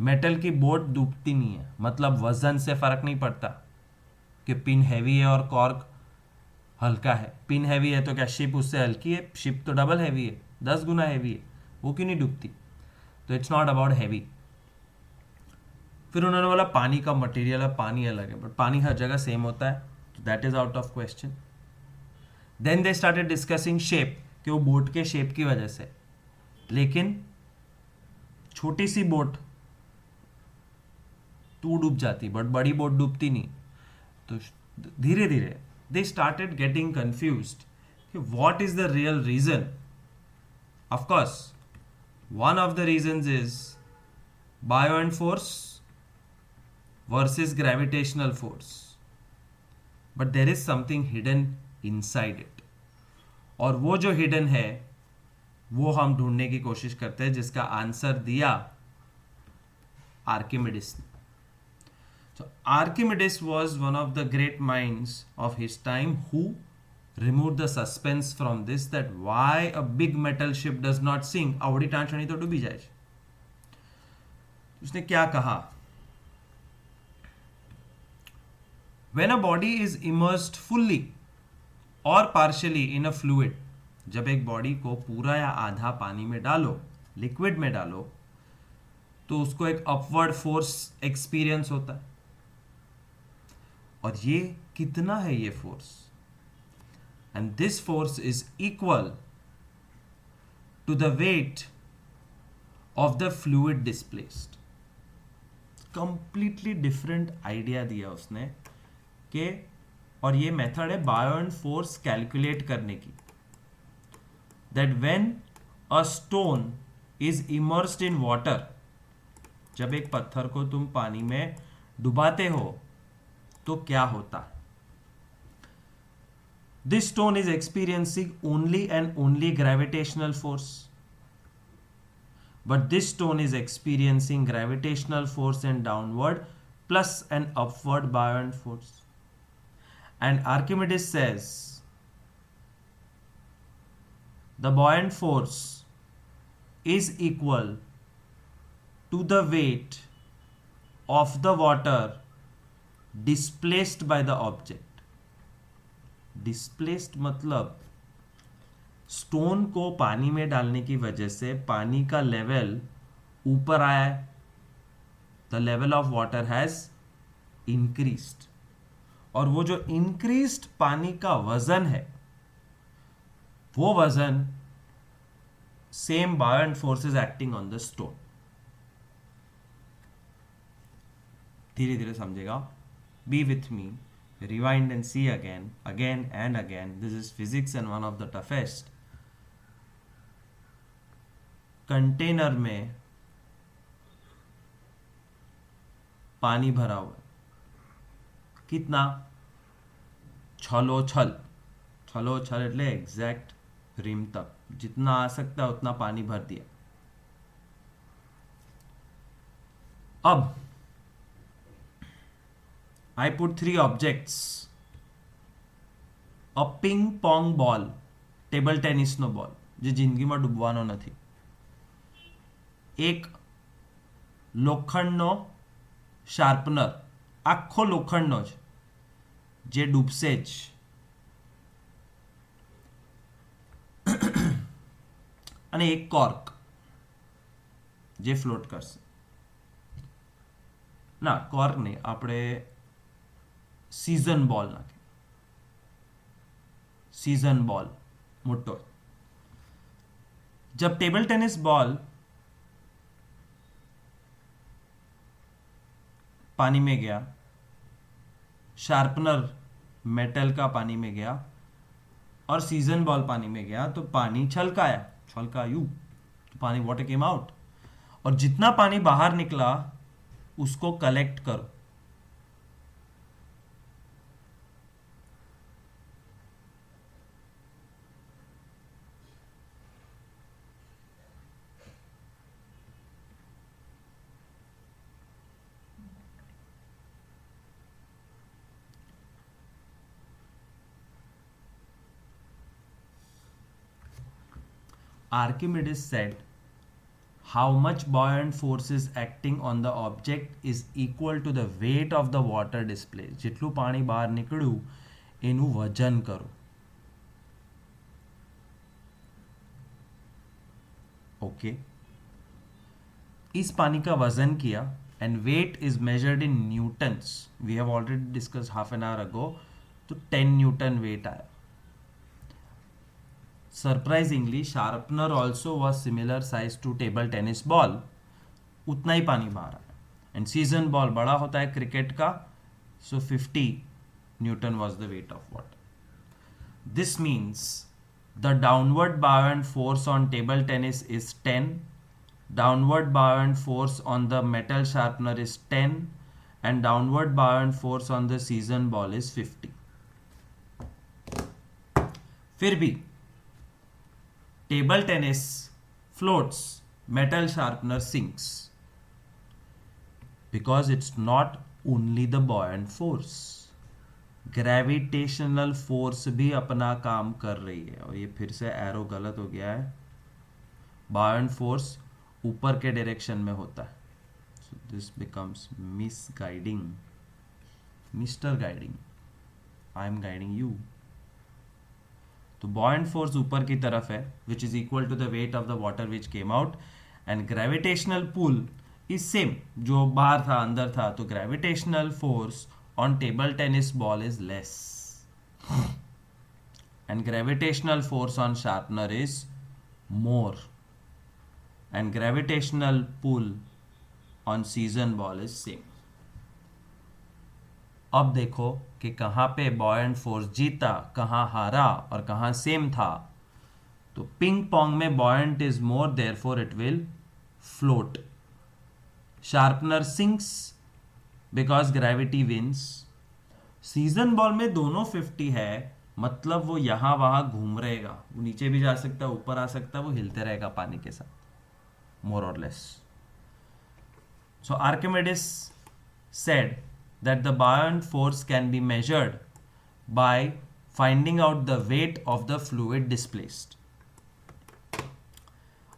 मेटल की बोट डूबती नहीं है. मतलब वजन से फर्क नहीं पड़ता कि पिन हैवी है और कॉर्क हल्का है. पिन हैवी है तो क्या शिप उससे हल्की है? शिप तो डबल हैवी है, 10 गुना हैवी है, वो क्यों नहीं डूबती? तो इट्स नॉट अबाउट हैवी. फिर उन्होंने बोला पानी का मटेरियल है, पानी अलग है, बट पानी हर जगह सेम होता है, तो that is out of question. Then they started discussing shape, कि वो बोट के शेप की वजह से. लेकिन छोटी सी बोट तो डूब जाती, बट बड़ी बोट डूबती नहीं. तो धीरे धीरे दे स्टार्टेड गेटिंग कंफ्यूज्ड कि what is the real reason. Of course one of the reasons is buoyant force versus gravitational force, but there is something hidden inside it. और वो जो हिडन है वो हम ढूंढने की कोशिश करते हैं, जिसका आंसर दिया आर्किमिडीज ने. So Archimedes was one of the great minds of his time who removed the suspense from this, that why a big metal ship does not sink. आवड़ी टाँचनी तो डूबी जाए. उसने क्या कहा? When a body is immersed fully or partially in a fluid, जब एक body को पूरा या आधा पानी में डालो, लिक्विड में डालो, तो उसको एक अपवर्ड फोर्स एक्सपीरियंस होता है. और ये कितना है ये force? And this force is equal to the weight of the fluid displaced. Completely different idea दिया उसने ओके, और ये मेथड है बायोंट फोर्स कैलकुलेट करने की, that when a stone is immersed in water, जब एक पत्थर को तुम पानी में डुबाते हो तो क्या होता है। This stone is experiencing only and only gravitational force, but this stone is experiencing gravitational force and downward plus an upward buoyant force. And Archimedes says the buoyant force is equal to the weight of the water displaced by the object. Displaced मतलब stone को पानी में डालने की वजह से पानी का लेवल ऊपर आया है, the level of water has increased, और वो जो इंक्रीज्ड पानी का वजन है, वो वजन same buoyant force is acting on the stone. धीरे धीरे समझेगा, be with me, rewind and see again and again. This is physics and one of the toughest. Container में पानी भरा हुआ, कितना? छलोछल એટલે एग्जैक्ट रिम तक, जितना आ सकता है उतना पानी भर दिया। अब I put 3 objects, a ping pong ball, table tennis no ball જે જિંદગીમાં ડૂબવાનો નથી, એક લોખંડનો શાર્પનર, આખો લોખંડનો જ, જે ડૂબશે જ, અને એક કોર્ક જે ફ્લોટ કરશે। ના, કોર્ક નહીં, આપણે सीजन बॉल नाखे, सीजन बॉल मोटो। जब टेबल टेनिस बॉल पानी में गया, शार्पनर मेटल का पानी में गया, और सीजन बॉल पानी में गया, तो पानी छलकाया, छलकायू, तो पानी वाटर केम आउट, और जितना पानी बाहर निकला उसको कलेक्ट करो। Archimedes said, how much buoyant force is acting on the object is equal to the weight of the water displaced. જેટલું પાણી બહાર નીકળ્યું એનું વજન કરો। ओके, इस पानी का वजन किया, and weight is measured in newtons. We have already discussed half an hour ago, तो 10 न्यूटन वेट आया। Surprisingly sharpener also was similar size to table tennis ball, उतना ही पानी बाहर आया। एंड सीजन बॉल बड़ा होता है क्रिकेट का, सो 50 Newton was the weight of water. This means the downward बायोंट force on table tennis is 10, downward बायोंट force on the metal sharpener is 10, and downward बायोंट force on the season ball is 50। फिर भी table tennis floats, metal sharpener sinks, because it's not only the buoyant force, gravitational force भी अपना काम कर रही है। और ये फिर से एरो गलत हो गया है, buoyant फोर्स ऊपर के डायरेक्शन में होता है, so this becomes misguiding, mister guiding, I am guiding you. तो buoyant फोर्स ऊपर की तरफ है, which is equal to the weight of the water which came out, and gravitational pull is same, जो बाहर था अंदर था, तो gravitational force on table tennis ball is less, and gravitational force on sharpener is more, and gravitational pull on season ball is same. अब देखो कि कहाँ पे बॉयंट फोर्स जीता, कहाँ हारा और कहाँ सेम था. तो पिंग पोंग में buoyant is more, therefore it will float. Sharpener sinks because gravity wins. Season ball में दोनों 50 है, मतलब वो यहां वहां घूम रहेगा, वो नीचे भी जा सकता है, ऊपर आ सकता है, वो हिलते रहेगा पानी के साथ, more or less. So Archimedes said that the buoyant force can be measured by finding out the weight of the fluid displaced.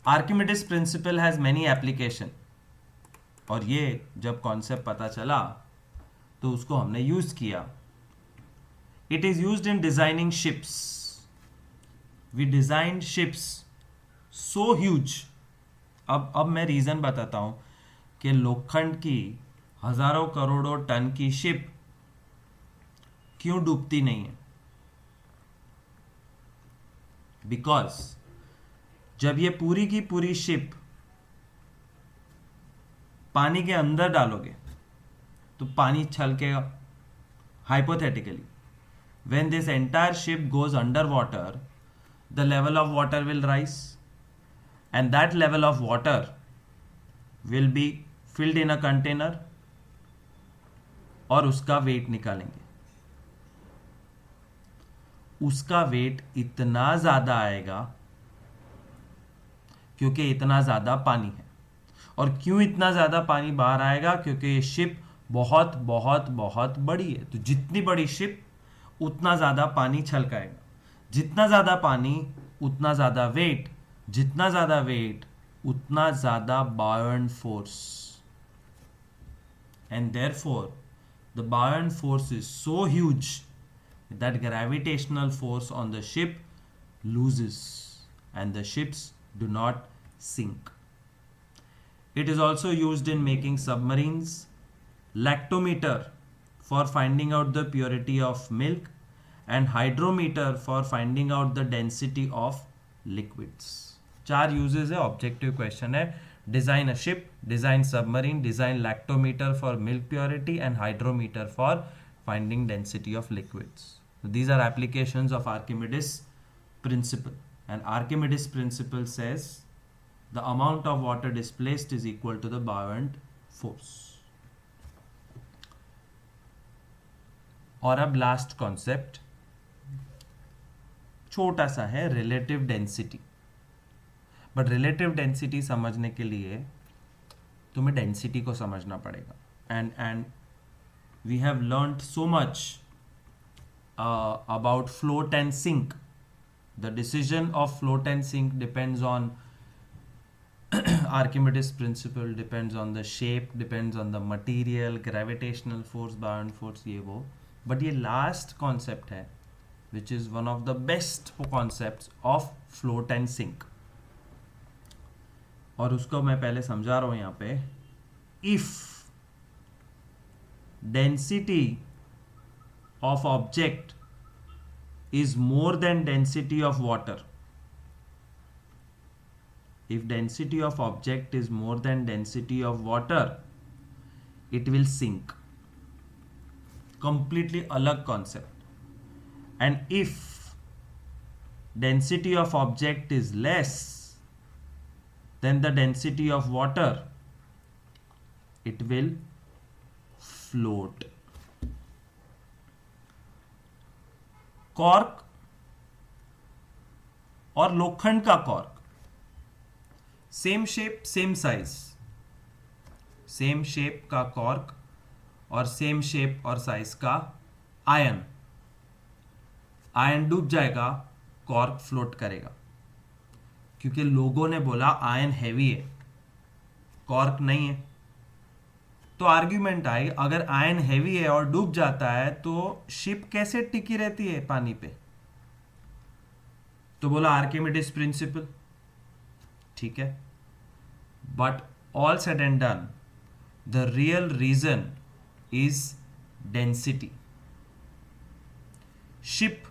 Archimedes principle has many application. और ये जब कॉन्सेप्ट पता चला तो उसको हमने यूज किया. It is used in designing ships. We designed ships so huge. अब मैं रीजन बताता हूं कि लोखंड की हजारों करोड़ों टन की शिप क्यों डूबती नहीं है. बिकॉज जब ये पूरी की पूरी शिप पानी के अंदर डालोगे तो पानी छलकेगा. Hypothetically when this entire ship goes underwater, the level of water will rise, and that level of water will be filled in a container और उसका वेट निकालेंगे. उसका वेट इतना ज्यादा आएगा क्योंकि इतना ज्यादा पानी है. और क्यों इतना ज्यादा पानी बाहर आएगा? क्योंकि ये शिप बहुत बहुत बहुत बड़ी है. तो जितनी बड़ी शिप उतना ज्यादा पानी छलकाएगा. जितना ज्यादा पानी उतना ज्यादा वेट. जितना ज्यादा वेट उतना ज्यादा buoyant force. And therefore the buoyant force is so huge that gravitational force on the ship loses and the ships do not sink. It is also used in making submarines. Lactometer for finding out the purity of milk, and hydrometer for finding out the density of liquids. 4 uses है. Objective question है. Design a ship, design submarine, design lactometer for milk purity and hydrometer for finding density of liquids. These are applications of Archimedes principle, and Archimedes principle says the amount of water displaced is equal to the buoyant force. और अब last concept छोटा सा है, relative density. But relative density समझने के लिए तुम्हें density को समझना पड़ेगा. And we have learned so much about float and sink. The decision of float and sink depends on Archimedes principle, depends on the shape, depends on the material, gravitational force, buoyant force, ये वो. But ये last concept है which is one of the best concepts of float and sink. और उसको मैं पहले समझा रहा हूं यहाँ पे. If density of object is more than density of water, if density of object is more than density of water, it will sink. Completely अलग concept. And if density of object is less than the density of water, it will float. Cork और लोखंड का cork, same shape same size. Same shape का cork और same shape और size का ion. Ion डूब जाएगा, कॉर्क फ्लोट करेगा. क्योंकि लोगों ने बोला आयन हैवी है, कॉर्क नहीं है. तो आर्ग्यूमेंट आई, अगर आयन हैवी है और डूब जाता है तो शिप कैसे टिकी रहती है पानी पे? तो बोला आर्किमिडीज प्रिंसिपल. ठीक है, but all said and done, the real reason is density. Ship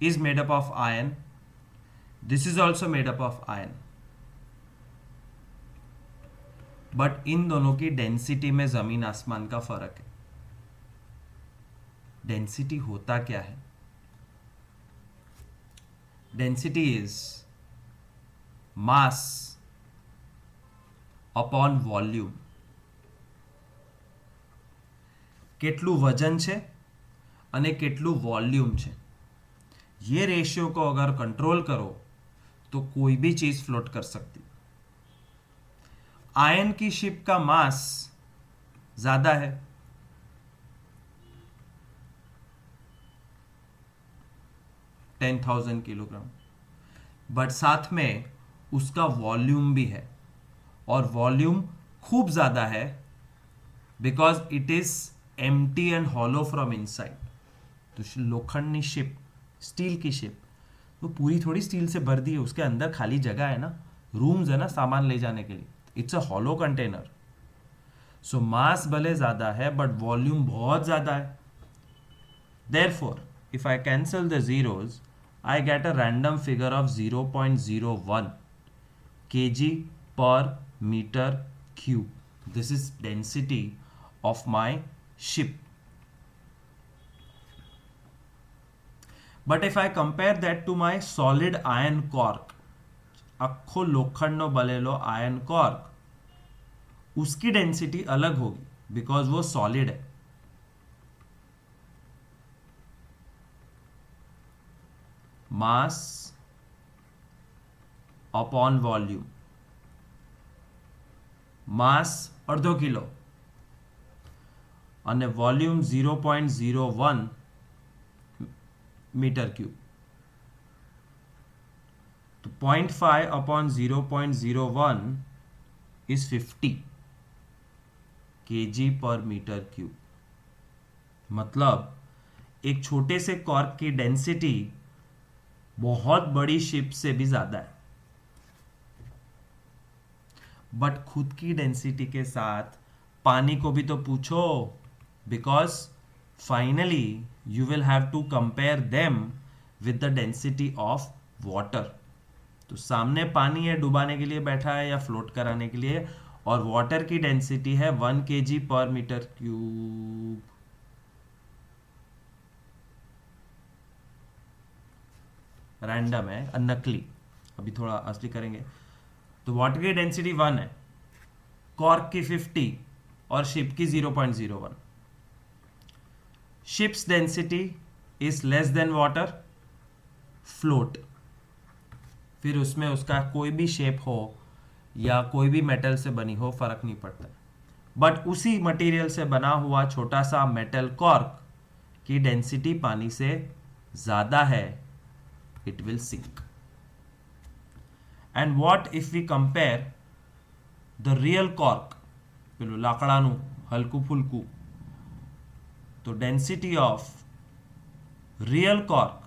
is made up of iron. This is also made up of iron. But in दोनों की डेंसिटी में जमीन आसमान का फर्क है. डेंसिटी होता क्या है? Density is mass upon volume. કેટલું વજન છે અને કેટલું વોલ્યુમ છે, ये रेशियो को अगर कंट्रोल करो तो कोई भी चीज फ्लोट कर सकती. आयन की शिप का मास ज्यादा है, 10,000 किलोग्राम, बट साथ में उसका वॉल्यूम भी है, और वॉल्यूम खूब ज्यादा है because it is empty and hollow from inside. तो लोखंडनी शिप, स्टील की शिप, वो पूरी थोड़ी स्टील से भर दी है, उसके अंदर खाली जगह है ना, रूम्स है ना सामान ले जाने के लिए. It's a hollow container. So mass भले ज्यादा है बट वॉल्यूम बहुत ज्यादा है. Therefore if I cancel the zeros I get a random figure of 0.01 kg per meter cube. This is density of my ship. But if I compare that to my solid iron cork, आखो लोखंडनो बनेलो ion cork, उसकी density अलग होगी because वो solid है. Mass upon volume. Mass अर्धो kilo અને volume 0.01 metre cube. तो 0.5 अपॉन 0.01 इज 50 kg पर मीटर क्यूब. मतलब एक छोटे से कॉर्क की डेंसिटी बहुत बड़ी शिप से भी ज्यादा है. बट खुद की डेंसिटी के साथ पानी को भी तो पूछो, because finally you will have to compare them with the density of water. तो सामने पानी है, डुबाने के लिए बैठा है या फ्लोट कराने के लिए, और वाटर की डेंसिटी है 1 kg पर मीटर क्यूब. रैंडम है, नकली, अभी थोड़ा असली करेंगे. तो वाटर की डेंसिटी 1 है, कॉर्क की 50 और शिप की 0.01. Ships density is less than water, float. फिर उसमें उसका कोई भी शेप हो या कोई भी मेटल से बनी हो फर्क नहीं पड़ता. बट उसी मटेरियल से बना हुआ छोटा सा मेटल कॉर्क की डेंसिटी पानी से ज्यादा है, it will sink. And what if we compare the real cork, પેલું લાકડાનું હલકું ફુલકું, તો density of real cork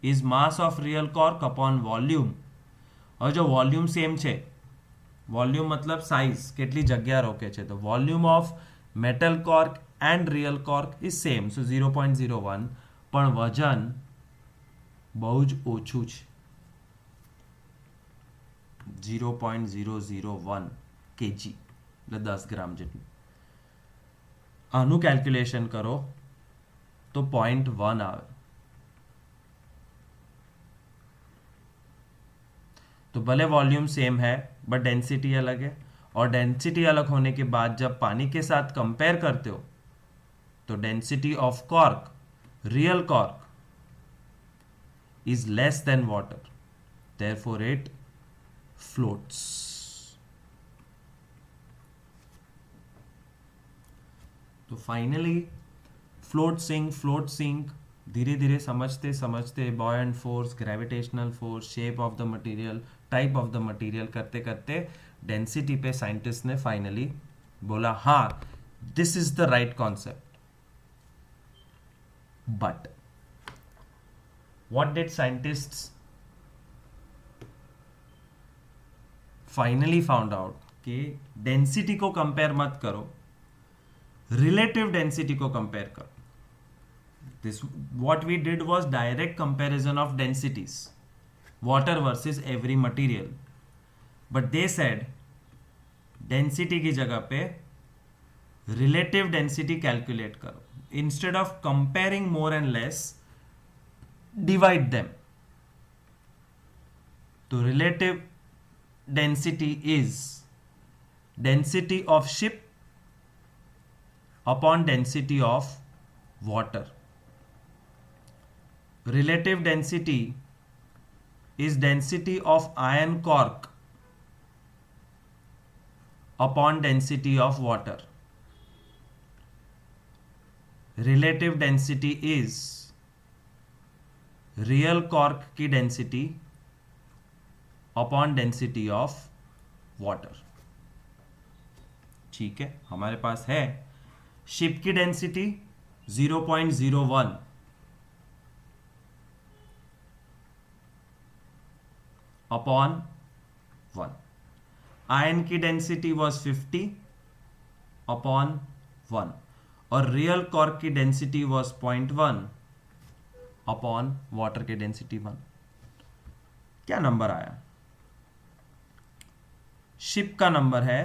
is mass of real cork upon volume. और जो वॉल्यूम सेम છે, वॉल्यूम मतलब साइज, કેટલી જગ્યા રોકે છે, તો volume of metal cork and real cork is same, so 0.01, પણ વજન બહુ જ ઓછું છે, 0.001 kg, એટલે 10 ગ્રામ જેટલું. આનું કેલ્ક્યુલેશન કરો તો 0.1 આવે. तो भले वॉल्यूम सेम है बट डेंसिटी अलग है, और डेंसिटी अलग होने के बाद जब पानी के साथ कंपेयर करते हो तो density of cork, real cork, is less than water, therefore it floats. तो फाइनली फ्लोट सिंक धीरे धीरे समझते समझते buoyant force, gravitational force, shape of the material, type of the material करते करते डेंसिटी पे साइंटिस्ट ने फाइनली बोला हाँ this is the right concept. But what did scientists finally found out कि डेंसिटी को कंपेयर मत करो, रिलेटिव डेंसिटी को कंपेयर करो. This what we did was direct comparison of densities, water versus every material. But they said density की जगह पे relative density calculate करो. Instead of comparing more and less, divide them. तो relative density is density of ship upon density of water. Relative density is density of iron cork upon density of water. Relative density is real cork की density upon density of water. ठीक है, हमारे पास है ship की density 0.01 upon 1. Iron की density was 50 upon 1 और real cork की density was 0.1 upon water की डेंसिटी 1. क्या नंबर आया? शिप का नंबर है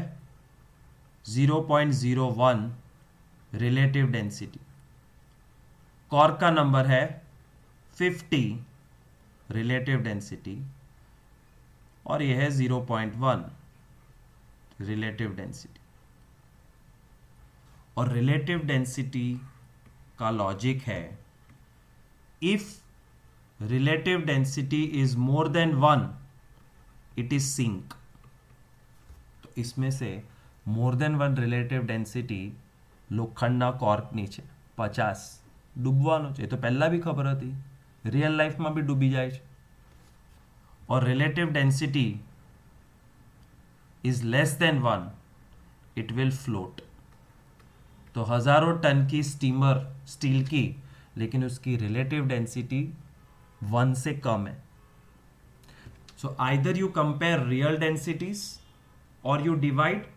0.01 रिलेटिव डेंसिटी. कॉर्क का नंबर है 50 रिलेटिव डेंसिटी और यह है 0.1 रिलेटिव डेंसिटी. और रिलेटिव डेंसिटी का लॉजिक है if relative density is more than 1 it is sink. तो इसमें से मोर देन 1 रिलेटिव डेंसिटी लोखंडना कॉर्क નીચે 50 ડૂબવાનો છે. તો પહેલા બી ખબર હતી, રિયલ લાઈફમાં બી ડૂબી જાય છે. और relative density is less than 1 it will float. तो हजारों टन की स्टीमर स्टील की, लेकिन उसकी रिलेटिव डेंसिटी 1 से कम है. So either you compare real densities और you divide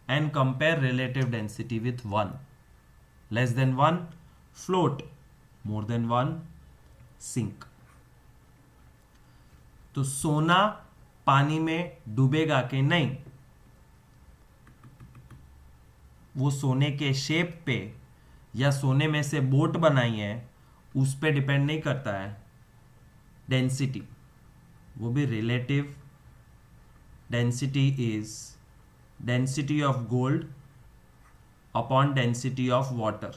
and compare relative density with 1. Less than 1 float, more than 1 sink. तो सोना पानी में डूबेगा कि नहीं, वो सोने के शेप पे या सोने में से बोट बनाई है उस पे डिपेंड नहीं करता है डेंसिटी. वो भी relative density is density of gold upon density of water.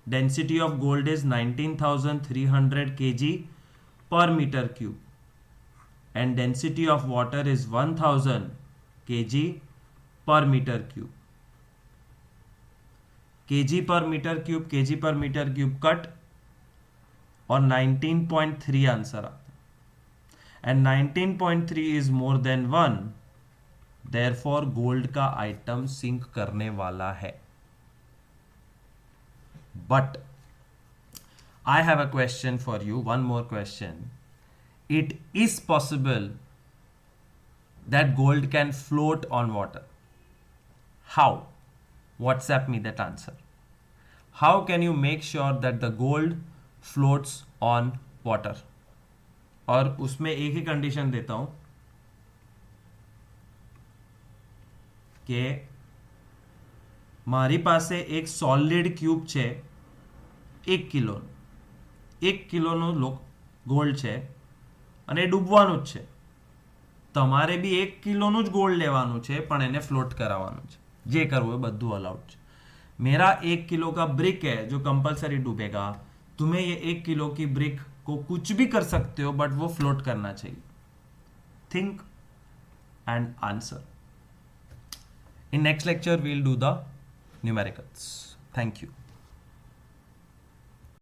Density of gold is 19,300 kg per meter cube and density of water is 1,000 kg per meter cube. kg per meter cube cut और 19.3 answer आता है. and 19.3 is more than 1. Therefore gold का item sink करने वाला है. But I have a question for you, one more question. It is possible that gold can float on water. How? WhatsApp me that answer. How can you make sure that the gold floats on water? और उसमें एक ही condition देता हूं કે મારી પાસે એક solid cube છે 1 કિલોનું. 1 કિલોનું ગોલ્ડ છે અને ડૂબવાનું જ છે. તમારે બી 1 કિલોનું જ ગોલ્ડ લેવાનું છે પણ એને ફ્લોટ કરાવવાનું છે. જે કરવું એ બધું અલાઉડ છે. मेरा 1 किलो का ब्रिक है जो कंपलसरी डूबेगा. तुम्हें ये 1 किलो की ब्रिक को कुछ भी कर सकते हो बट वो फ्लोट करना चाहिए. Think and answer. In next lecture, we'll do the numericals. Thank you.